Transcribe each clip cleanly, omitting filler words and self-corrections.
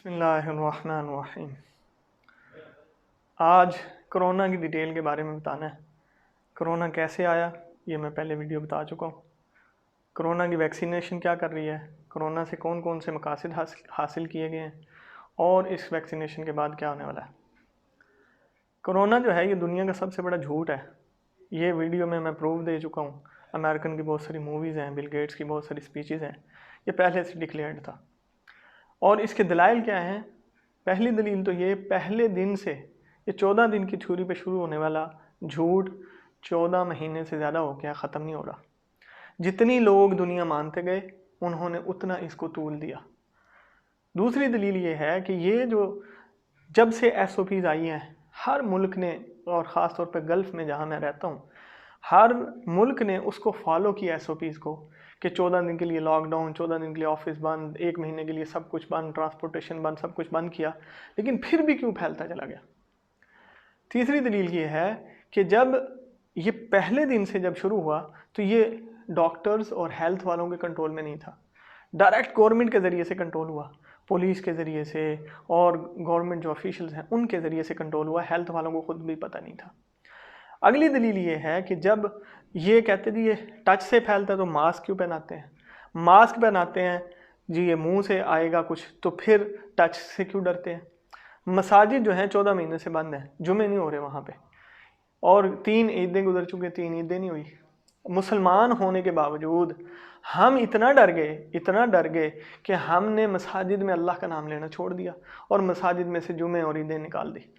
बिस्मिल्लाहिर्रहमानिर्रहीम। आज कोरोना की डिटेल के बारे में बताना है। कोरोना कैसे आया ये मैं पहले वीडियो बता चुका हूँ। कोरोना की वैक्सीनेशन क्या कर रही है, कोरोना से कौन कौन से मकासद हासिल किए गए हैं और इस वैक्सीनेशन के बाद क्या होने वाला है। कोरोना जो है ये दुनिया का सबसे बड़ा झूठ है। ये वीडियो में मैं प्रूफ दे चुका हूँ। अमेरिकन की बहुत सारी मूवीज़ हैं, बिल गेट्स की बहुत सारी स्पीचेज़ हैं, ये पहले से डिक्लेयर्ड था। और इसके दलाइल क्या हैं? पहली दलील तो ये, पहले दिन से ये 14 दिन की थ्योरी पे शुरू होने वाला झूठ 14 महीने से ज़्यादा हो गया, ख़त्म नहीं हो रहा। जितनी लोग दुनिया मानते गए उन्होंने उतना इसको तूल दिया। दूसरी दलील ये है कि ये जो जब से SOPs आई हैं हर मुल्क ने, और ख़ास तौर पे गल्फ़ में जहाँ मैं रहता हूँ, हर मुल्क ने उसको फॉलो किया SOPs को कि 14 दिन के लिए लॉकडाउन, 14 दिन के लिए ऑफिस बंद, 1 महीने के लिए सब कुछ बंद, ट्रांसपोर्टेशन बंद, सब कुछ बंद किया, लेकिन फिर भी क्यों फैलता चला गया। तीसरी दलील ये है कि जब ये पहले दिन से जब शुरू हुआ तो ये डॉक्टर्स और हेल्थ वालों के कंट्रोल में नहीं था, डायरेक्ट गवर्नमेंट के ज़रिए से कंट्रोल हुआ, पुलिस के ज़रिए से और गवर्नमेंट जो ऑफिशियल्स हैं उनके ज़रिए से कंट्रोल हुआ। हेल्थ वालों को खुद भी पता नहीं था। अगली दलील ये है कि जब ये कहते थे ये टच से फैलता है तो मास्क क्यों पहनाते हैं, मास्क पहनाते हैं जी ये मुंह से आएगा कुछ, तो फिर टच से क्यों डरते हैं। मसाजिद जो हैं 14 महीने से बंद हैं, जुमे नहीं हो रहे वहाँ पे, और 3 ईदें गुजर चुकी, 3 ईदें नहीं हुई। मुसलमान होने के बावजूद हम इतना डर गए कि हमने मसाजिद में अल्लाह का नाम लेना छोड़ दिया और मसाजिद में से जुमे और ईदें निकाल दी।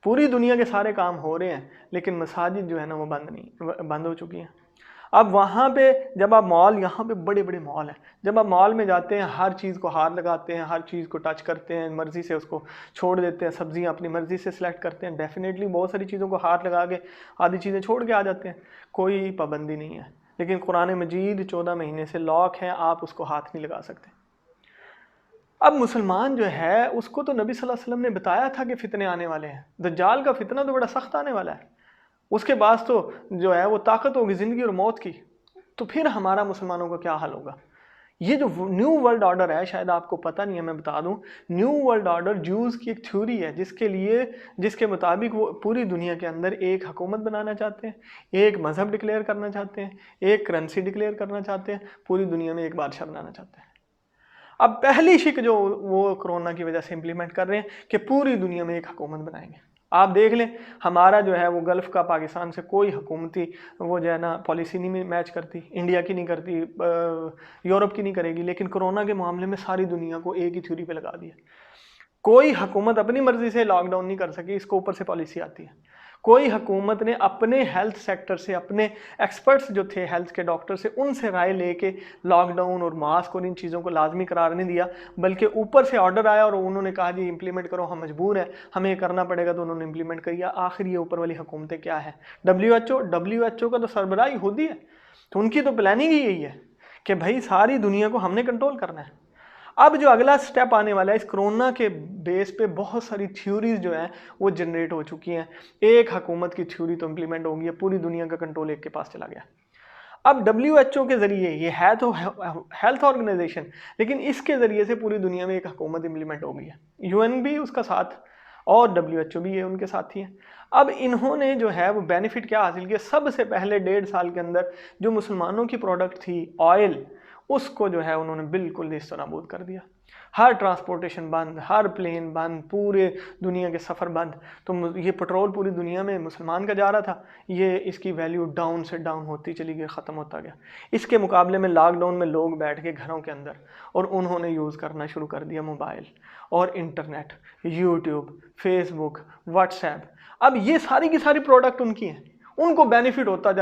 पूरी दुनिया के सारे काम हो रहे हैं लेकिन मसाजिद जो है ना वो बंद हो चुकी हैं। अब वहाँ पे जब आप मॉल, यहाँ पे बड़े बड़े मॉल हैं, जब आप मॉल में जाते हैं हर चीज़ को हाथ लगाते हैं, हर चीज़ को टच करते हैं, मर्ज़ी से उसको छोड़ देते हैं, सब्जियाँ अपनी मर्ज़ी से सिलेक्ट करते हैं, डेफिनेटली बहुत सारी चीज़ों को हाथ लगा के आधी चीज़ें छोड़ के आ जाते हैं, कोई पाबंदी नहीं है। लेकिन कुरान मजीद 14 महीने से लॉक है, आप उसको हाथ नहीं लगा सकते। अब मुसलमान जो है उसको तो नबी सल्लल्लाहु अलैहि वसल्लम ने बताया था कि फितने आने वाले हैं, दज्जाल का फितना तो बड़ा सख्त आने वाला है, उसके पास तो जो है वो ताकत होगी ज़िंदगी और मौत की। तो फिर हमारा मुसलमानों का क्या हाल होगा। ये जो न्यू वर्ल्ड ऑर्डर है, शायद आपको पता नहीं है, मैं बता दूं, न्यू वर्ल्ड ऑर्डर ज्यूज़ की एक थ्योरी है जिसके मुताबिक वो पूरी दुनिया के अंदर एक हुकूमत बनाना चाहते हैं, एक मज़हब डिक्लेयर करना चाहते हैं, एक करेंसी डिक्लेयर करना चाहते हैं, पूरी दुनिया में एक बादशाह बनाना चाहते हैं। अब पहली शिक जो वो कोरोना की वजह से इम्प्लीमेंट कर रहे हैं कि पूरी दुनिया में एक हुकूमत बनाएंगे। आप देख लें, हमारा जो है वो गल्फ़ का पाकिस्तान से कोई हुकूमती वो जो है ना पॉलिसी नहीं मैच करती, इंडिया की नहीं करती, यूरोप की नहीं करेगी, लेकिन कोरोना के मामले में सारी दुनिया को एक ही थ्योरी पे लगा दिया। कोई हुकूमत अपनी मर्जी से लॉकडाउन नहीं कर सकी, इसको ऊपर से पॉलिसी आती है। कोई हुकूमत ने अपने हेल्थ सेक्टर से, अपने एक्सपर्ट्स जो थे हेल्थ के डॉक्टर से, उनसे राय लेके लॉकडाउन और मास्क और इन चीज़ों को लाजमी करार नहीं दिया, बल्कि ऊपर से ऑर्डर आया और उन्होंने कहा जी इंप्लीमेंट करो, हम मजबूर हैं, हमें ये करना पड़ेगा, तो उन्होंने इंप्लीमेंट किया। आखिर ये ऊपर वाली हुकूमतें क्या है, WHO का तो सरबराह यहूदी है, तो उनकी तो प्लानिंग ही यही है कि भाई सारी दुनिया को हमने कंट्रोल करना है। अब जो अगला स्टेप आने वाला है, इस कोरोना के बेस पे बहुत सारी थ्योरीज जो हैं वो जनरेट हो चुकी हैं। एक हुकूमत की थ्योरी तो इम्प्लीमेंट होगी, पूरी दुनिया का कंट्रोल एक के पास चला गया। अब WHO के ज़रिए, ये है तो हेल्थ ऑर्गेनाइजेशन, लेकिन इसके ज़रिए से पूरी दुनिया में एक हुकूमत इम्प्लीमेंट हो गई है। UN भी उसका साथ और WHO भी ये उनके साथ ही है। अब इन्होंने जो है वो बेनिफिट क्या हासिल किया, सबसे पहले 1.5 साल के अंदर जो मुसलमानों की प्रोडक्ट थी ऑयल, उसको जो है उन्होंने बिल्कुल नेस्तनाबूद कर दिया। हर ट्रांसपोर्टेशन बंद, हर प्लेन बंद, पूरे दुनिया के सफ़र बंद। तो ये पेट्रोल पूरी दुनिया में मुसलमान का जा रहा था, ये इसकी वैल्यू डाउन से डाउन होती चली गई, ख़त्म होता गया। इसके मुकाबले में लॉकडाउन में लोग बैठ के घरों के अंदर और उन्होंने यूज़ करना शुरू कर दिया मोबाइल और इंटरनेट, यूट्यूब, फेसबुक, व्हाट्सएप। अब ये सारी की सारी प्रोडक्ट उनकी हैं, उनको बेनिफिट होता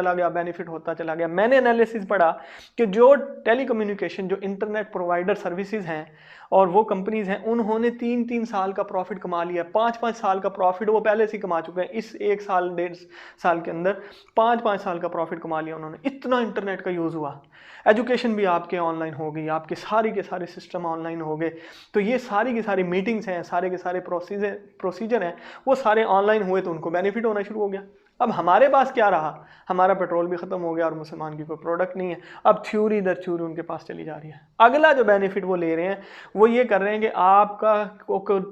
चला गया। मैंने एनालिसिस पढ़ा कि जो टेलीकम्युनिकेशन, जो इंटरनेट प्रोवाइडर सर्विसेज हैं और वो कंपनीज हैं, उन्होंने 3-3 साल का प्रॉफिट कमा लिया, 5-5 साल का प्रॉफिट वो पहले से कमा चुके हैं। इस 1 साल 1.5 साल के अंदर 5-5 साल का प्रॉफिट कमा लिया उन्होंने। इतना इंटरनेट का यूज़ हुआ, एजुकेशन भी आपके ऑनलाइन हो गई, आपके सारे के सारे सिस्टम ऑनलाइन हो गए। तो ये सारी की सारी मीटिंग्स हैं, सारे के सारे प्रोसीजर हैं, वो सारे ऑनलाइन हुए, तो उनको बेनिफिट होना शुरू हो गया। अब हमारे पास क्या रहा, हमारा पेट्रोल भी ख़त्म हो गया और मुसलमान की कोई प्रोडक्ट नहीं है। अब थ्योरी दर थ्योरी उनके पास चली जा रही है। अगला जो बेनिफिट वो ले रहे हैं वो ये कर रहे हैं कि आपका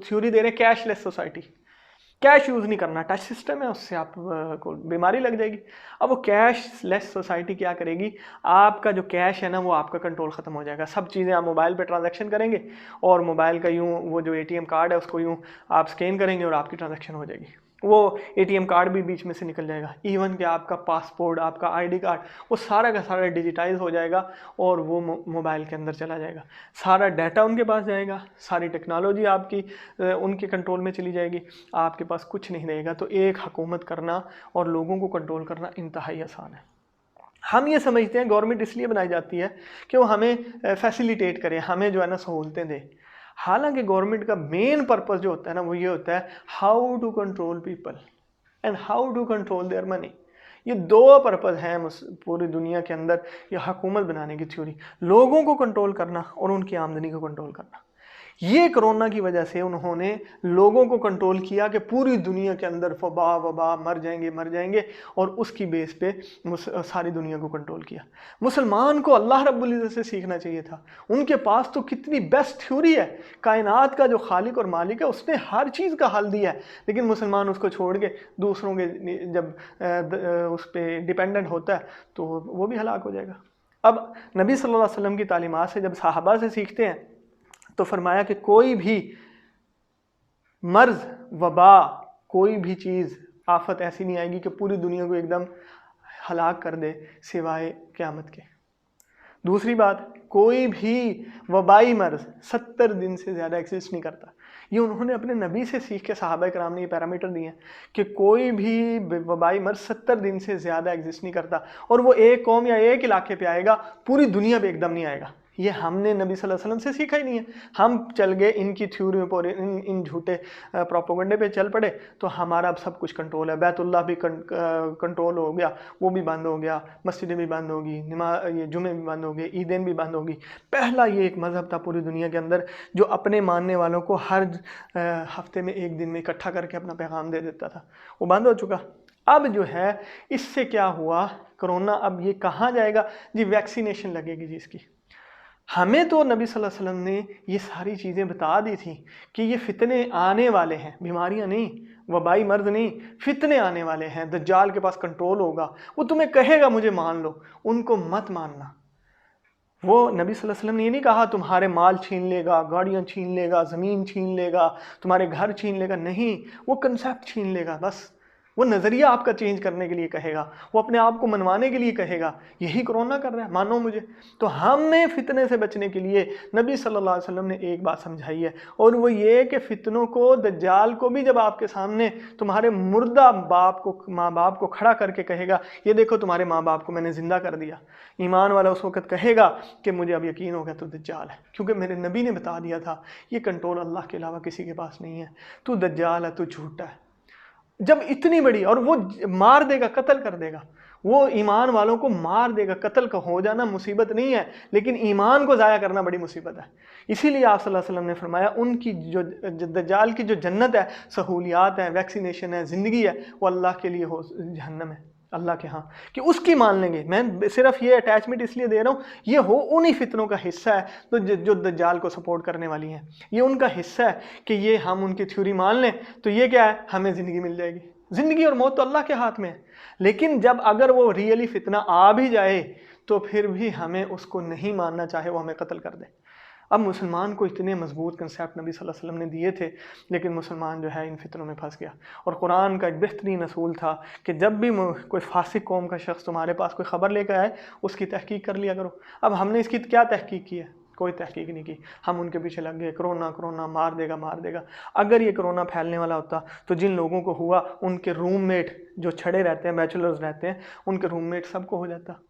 थ्योरी दे रहे हैं कैशलेस सोसाइटी, कैश यूज़ नहीं करना, टच सिस्टम है, उससे आप को बीमारी लग जाएगी। अब वो कैशलेस सोसाइटी क्या करेगी, आपका जो कैश है ना वो आपका कंट्रोल ख़त्म हो जाएगा, सब चीज़ें आप मोबाइल पे ट्रांजैक्शन करेंगे और मोबाइल का यूँ वो जो एटीएम कार्ड है उसको यूँ आप स्कैन करेंगे और आपकी ट्रांजैक्शन हो जाएगी। वो एटीएम कार्ड भी बीच में से निकल जाएगा, इवन कि आपका पासपोर्ट, आपका आईडी कार्ड, वो सारा का सारा डिजिटाइज हो जाएगा और वो मोबाइल के अंदर चला जाएगा, सारा डाटा उनके पास जाएगा, सारी टेक्नोलॉजी आपकी उनके कंट्रोल में चली जाएगी, आपके पास कुछ नहीं रहेगा। तो एक हुकूमत करना और लोगों को कंट्रोल करना इंतहाई आसान है। हम ये समझते हैं गवर्नमेंट इसलिए बनाई जाती है कि वो हमें फैसिलिटेट करे, हमें जो है ना सहूलतें दे। हालांकि गवर्नमेंट का मेन पर्पस जो होता है ना वो ये होता है how to control people and how to control their money. ये दो पर्पस हैं पूरी दुनिया के अंदर ये हुकूमत बनाने की थ्योरी, लोगों को कंट्रोल करना और उनकी आमदनी को कंट्रोल करना। ये कोरोना की वजह से उन्होंने लोगों को कंट्रोल किया कि पूरी दुनिया के अंदर वबा मर जाएंगे और उसकी बेस पे सारी दुनिया को कंट्रोल किया। मुसलमान को अल्लाह रब्बुल इज़्ज़त से सीखना चाहिए था, उनके पास तो कितनी बेस्ट थ्योरी है, कायनात का जो खालिक और मालिक है उसने हर चीज़ का हल दिया है, लेकिन मुसलमान उसको छोड़ के दूसरों के जब उस पर डिपेंडेंट होता है तो वो भी हलाक हो जाएगा। अब नबी सल्लल्लाहु अलैहि वसल्लम की तालीमात से जब सहाबा से सीखते हैं तो फरमाया कि कोई भी मर्ज, वबा, कोई भी चीज़, आफत ऐसी नहीं आएगी कि पूरी दुनिया को एकदम हलाक कर दे सिवाय क़यामत के। दूसरी बात, कोई भी वबाई मर्ज 70 दिन से ज़्यादा एग्जिस्ट नहीं करता। ये उन्होंने अपने नबी से सीख के सहाबा कराम ने ये पैरामीटर दिए हैं कि कोई भी वबाई मर्ज 70 दिन से ज़्यादा एग्जिस्ट नहीं करता और वो एक कौम या एक इलाके पे आएगा, पूरी दुनिया पे एकदम नहीं आएगा। ये हमने नबी सल्लल्लाहु अलैहि वसल्लम से सीखा ही नहीं है, हम चल गए इनकी थ्योरी पर, इन झूठे प्रोपेगेंडे पे चल पड़े, तो हमारा अब सब कुछ कंट्रोल है। बैतुल्लाह भी कंट्रोल हो गया, वो भी बंद हो गया, मस्जिदें भी बंद होगी, ये जुमे भी बंद हो गए, ईदें भी बंद होगी। पहला ये एक मज़हब था पूरी दुनिया के अंदर जो अपने मानने वालों को हर हफ्ते में एक दिन में इकट्ठा करके अपना पैगाम दे देता था, वो बंद हो चुका। अब जो है इससे क्या हुआ, कोरोना अब ये कहाँ जाएगा जी, वैक्सीनेशन लगेगी जी इसकी। हमें तो नबी सल्लल्लाहु अलैहि वसल्लम ने ये सारी चीज़ें बता दी थी कि ये फितने आने वाले हैं, बीमारियां नहीं, वबाई मर्ज नहीं, फितने आने वाले हैं, दज्जाल के पास कंट्रोल होगा, वो तुम्हें कहेगा मुझे मान लो, उनको मत मानना। वो नबी सल्लल्लाहु अलैहि वसल्लम ने ये नहीं कहा तुम्हारे माल छीन लेगा, गाड़ियाँ छीन लेगा, ज़मीन छीन लेगा, तुम्हारे घर छीन लेगा, नहीं, वो कंसेप्ट छीन लेगा बस। वो नज़रिया आपका चेंज करने के लिए कहेगा, वो अपने आप को मनवाने के लिए कहेगा, यही कोरोना कर रहा है, मानो मुझे। तो हमें फितने से बचने के लिए नबी सल्लल्लाहु अलैहि वसल्लम ने एक बात समझाई है, और वो ये कि फितनों को, दज्जाल को भी जब आपके सामने तुम्हारे मुर्दा बाप को, माँ बाप को खड़ा करके कहेगा, ये देखो तुम्हारे माँ बाप को मैंने ज़िंदा कर दिया, ईमान वाला उस वक़्त कहेगा कि मुझे अब यकीन हो गया तो दज्जाल है, क्योंकि मेरे नबी ने बता दिया था ये कंट्रोल अल्लाह के अलावा किसी के पास नहीं है, तू दज्जाल है, तू झूठा है। जब इतनी बड़ी, और वो मार देगा, कत्ल कर देगा, वो ईमान वालों को मार देगा। कत्ल का हो जाना मुसीबत नहीं है, लेकिन ईमान को ज़ाया करना बड़ी मुसीबत है। इसीलिए आप सल्लल्लाहु अलैहि वसल्लम ने फरमाया उनकी जो दज्जाल की जो जन्नत है, सहूलियात है, वैक्सीनेशन है, ज़िंदगी है, वो अल्लाह के लिए हो, जहन्नम है अल्लाह के यहाँ, कि उसकी मान लेंगे। मैं सिर्फ ये अटैचमेंट इसलिए दे रहा हूँ, ये हो उन्हीं फितनों का हिस्सा है तो जो दज्जाल को सपोर्ट करने वाली हैं, ये उनका हिस्सा है कि ये हम उनकी थ्योरी मान लें तो ये क्या है, हमें ज़िंदगी मिल जाएगी। ज़िंदगी और मौत तो अल्लाह के हाथ में है, लेकिन जब अगर वो रियली फितना आ भी जाए तो फिर भी हमें उसको नहीं मानना, चाहे वो हमें कत्ल कर दे। अब मुसलमान को इतने मजबूत कंसेप्ट नबी सल्लल्लाहु अलैहि वसल्लम ने दिए थे, लेकिन मुसलमान जो है इन फितरों में फंस गया। और कुरान का एक बेहतरीन असूल था कि जब भी कोई फासिक कौम का शख्स तुम्हारे पास कोई ख़बर लेकर आए, उसकी तहकीक कर लिया करो। अब हमने इसकी क्या तहकीक की है, कोई तहकीक नहीं की, हम उनके पीछे लग गए, कोरोना कोरोना मार देगा मार देगा। अगर ये कोरोना फैलने वाला होता तो जिन लोगों को हुआ उनके रूममेट जो छड़े रहते हैं, बैचलर्स रहते हैं, उनके रूममेट सबको हो जाता।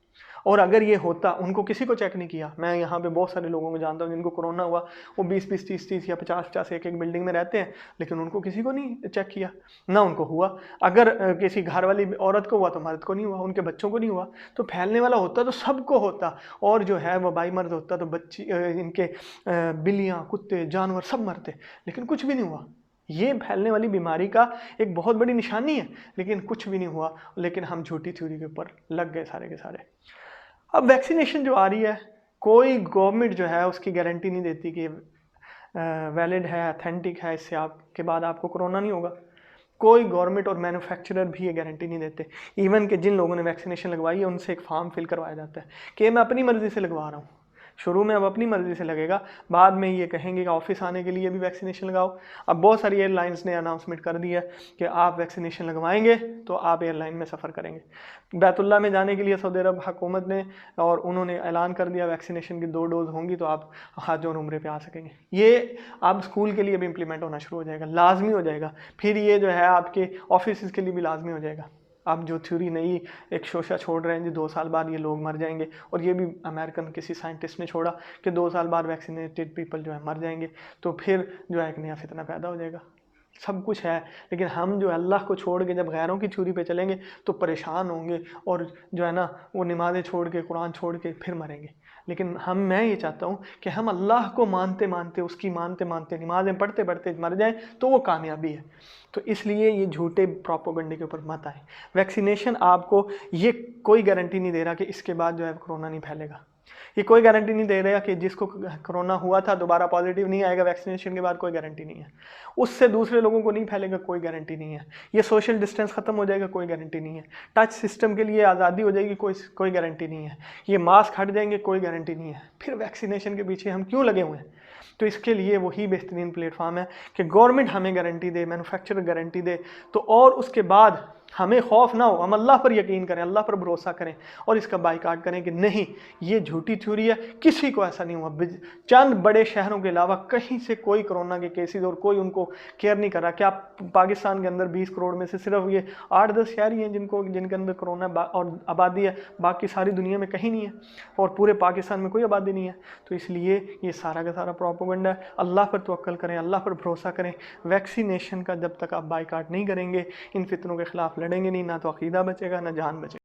और अगर ये होता, उनको किसी को चेक नहीं किया। मैं यहाँ पे बहुत सारे लोगों को जानता हूँ जिनको कोरोना हुआ, वो 20-20, 30-30 या 50-50 एक बिल्डिंग में रहते हैं, लेकिन उनको किसी को नहीं चेक किया, ना उनको हुआ। अगर किसी घर वाली औरत को हुआ तो मर्द को नहीं हुआ, उनके बच्चों को नहीं हुआ। तो फैलने वाला होता तो सबको होता, और जो है वबाई मर्ज होता तो बच्ची, इनके बिल्लियाँ, कुत्ते, जानवर सब मरते, लेकिन कुछ भी नहीं हुआ। ये फैलने वाली बीमारी का एक बहुत बड़ी निशानी है, लेकिन कुछ भी नहीं हुआ, लेकिन हम झूठी थ्योरी के ऊपर लग गए सारे के सारे। अब वैक्सीनेशन जो आ रही है, कोई गवर्नमेंट जो है उसकी गारंटी नहीं देती कि वैलिड है, अथेंटिक है, इससे आपके बाद आपको कोरोना नहीं होगा। कोई गवर्नमेंट और मैन्युफैक्चरर भी ये गारंटी नहीं देते। इवन कि जिन लोगों ने वैक्सीनेशन लगवाई है उनसे एक फॉर्म फिल करवाया जाता है कि मैं अपनी मर्ज़ी से लगवा रहा हूँ। शुरू में अब अपनी मर्ज़ी से लगेगा, बाद में ये कहेंगे कि ऑफिस आने के लिए भी वैक्सीनेशन लगाओ। अब बहुत सारी एयरलाइंस ने अनाउंसमेंट कर दी है कि आप वैक्सीनेशन लगवाएंगे तो आप एयरलाइन में सफ़र करेंगे। बैतुल्ला में जाने के लिए सऊदी अरब हुकूमत ने और उन्होंने ऐलान कर दिया वैक्सीनेशन की 2 डोज होंगी तो आप हज और उम्रे पे आ सकेंगे। ये अब स्कूल के लिए भी इम्प्लीमेंट होना शुरू हो जाएगा, लाजमी हो जाएगा। फिर ये जो है आपके ऑफिस के लिए भी लाजमी हो जाएगा। अब जो थ्योरी नई एक शोशा छोड़ रहे हैं जी 2 साल बाद ये लोग मर जाएंगे, और ये भी अमेरिकन किसी साइंटिस्ट ने छोड़ा कि 2 साल बाद वैक्सीनेटेड पीपल जो है मर जाएंगे, तो फिर जो है एक नया फितना पैदा हो जाएगा। सब कुछ है, लेकिन हम जो अल्लाह को छोड़ के जब गैरों की थ्योरी पे चलेंगे तो परेशान होंगे, और जो है ना वो नमाज़ें छोड़ के, कुरान छोड़ के फिर मरेंगे। लेकिन मैं ये चाहता हूँ कि हम अल्लाह को मानते मानते, उसकी मानते मानते, नमाज़ें पढ़ते पढ़ते मर जाएं तो वो कामयाबी है। तो इसलिए ये झूठे प्रोपेगेंडे के ऊपर मत आए। वैक्सीनेशन आपको ये कोई गारंटी नहीं दे रहा कि इसके बाद जो है कोरोना नहीं फैलेगा। ये कोई गारंटी नहीं दे रहा कि जिसको कोरोना हुआ था दोबारा पॉजिटिव नहीं आएगा वैक्सीनेशन के बाद, कोई गारंटी नहीं है। उससे दूसरे लोगों को नहीं फैलेगा, कोई गारंटी नहीं है। ये सोशल डिस्टेंस ख़त्म हो जाएगा, कोई गारंटी नहीं है। टच सिस्टम के लिए आज़ादी हो जाएगी, कोई गारंटी नहीं है। ये मास्क हट जाएंगे, कोई गारंटी नहीं है। फिर वैक्सीनेशन के पीछे हम क्यों लगे हुए हैं? तो इसके लिए वही बेहतरीन प्लेटफॉर्म है कि गवर्नमेंट हमें गारंटी दे, मैन्युफैक्चरर गारंटी दे, तो और उसके बाद हमें खौफ ना हो, हम अल्लाह पर यकीन करें, अल्लाह पर भरोसा करें और इसका बाइकाट करें कि नहीं ये झूठी थ्योरी है, किसी को ऐसा नहीं हुआ। चंद बड़े शहरों के अलावा कहीं से कोई कोरोना के केसेस और कोई उनको केयर नहीं कर रहा। क्या पाकिस्तान के अंदर 20 करोड़ में से सिर्फ ये 8-10 शहर ही हैं जिनके अंदर कोरोना और आबादी है, बाकी सारी दुनिया में कहीं नहीं है, और पूरे पाकिस्तान में कोई आबादी नहीं है। तो इसलिए ये सारा का सारा प्रोपेगेंडा है। अल्लाह पर तवक्कल करें, अल्लाह पर भरोसा करें। वैक्सीनेशन का जब तक आप बाइकाट नहीं करेंगे, इन फितनों के खिलाफ लड़ेंगे नहीं, ना तो अकीदा बचेगा ना जान बचेगा।